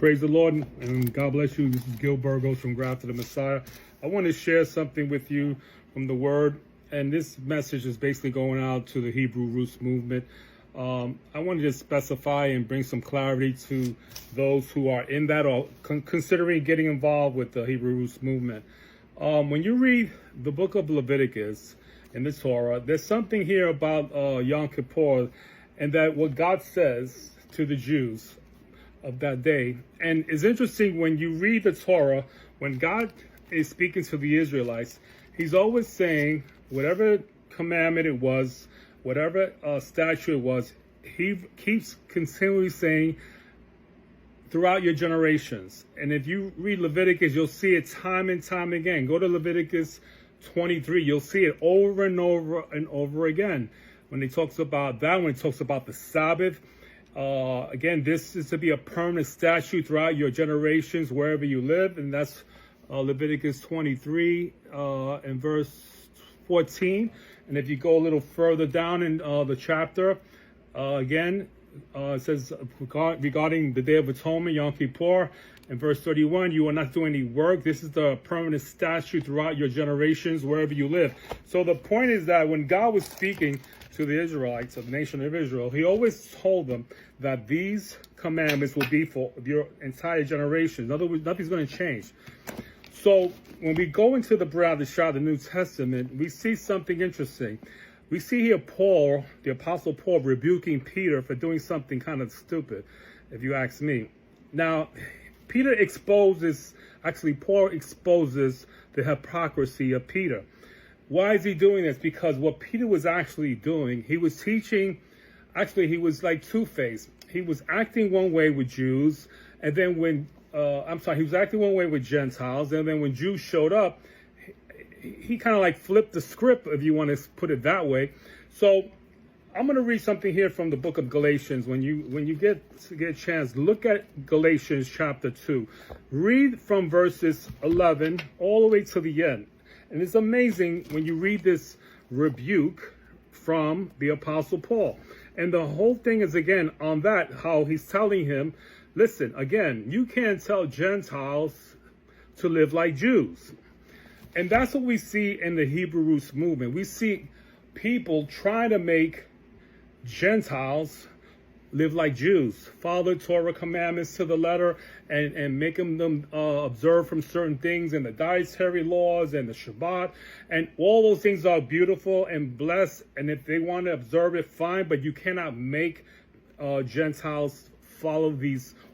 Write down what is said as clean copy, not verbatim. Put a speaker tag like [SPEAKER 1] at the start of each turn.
[SPEAKER 1] Praise the Lord and God bless you. This is Gil Burgos from Grafted the Messiah. I want to share something with you from the Word, and this message is basically going out to the Hebrew Roots movement. I wanted to specify and bring some clarity to those who are in that or considering getting involved with the Hebrew Roots movement. When you read the book of Leviticus in the Torah, there's something here about Yom Kippur, and that what God says to the Jews of that day. And it's interesting when you read the Torah, when God is speaking to the Israelites, he's always saying whatever commandment it was, whatever statute it was, he keeps continually saying throughout your generations. And if you read Leviticus, you'll see it time and time again. Go to Leviticus 23, you'll see it over and over and over again. When he talks about that, when he talks about the Sabbath, again, this is to be a permanent statute throughout your generations, wherever you live. And that's Leviticus 23 and verse 14. And if you go a little further down in the chapter, again, it says regarding the Day of Atonement, Yom Kippur, in verse 31, you are not doing any work. This is the permanent statute throughout your generations, wherever you live. So the point is that when God was speaking to the Israelites of the nation of Israel, he always told them that these commandments will be for your entire generation. In other words, nothing's going to change. So when we go into the Brit Hadashah, the New Testament, we see something interesting. We see here Paul, the Apostle Paul, rebuking Peter for doing something kind of stupid, if you ask me. Now, Paul exposes the hypocrisy of Peter. Why is he doing this? Because what Peter was actually doing, he was teaching, he was like two-faced. He was acting one way with Jews, and then he was acting one way with Gentiles, and then when Jews showed up, he kind of like flipped the script, if you want to put it that way. So I'm going to read something here from the book of Galatians. When you get a chance, look at Galatians chapter 2. Read from verses 11 all the way to the end. And it's amazing when you read this rebuke from the Apostle Paul. And the whole thing is, again, on that, how he's telling him, listen, again, you can't tell Gentiles to live like Jews. And that's what we see in the Hebrew Roots movement. We see people trying to make Gentiles live like Jews, follow Torah commandments to the letter, and make them observe from certain things and the dietary laws and the Shabbat. And all those things are beautiful and blessed. And if they want to observe it, fine. But you cannot make Gentiles follow these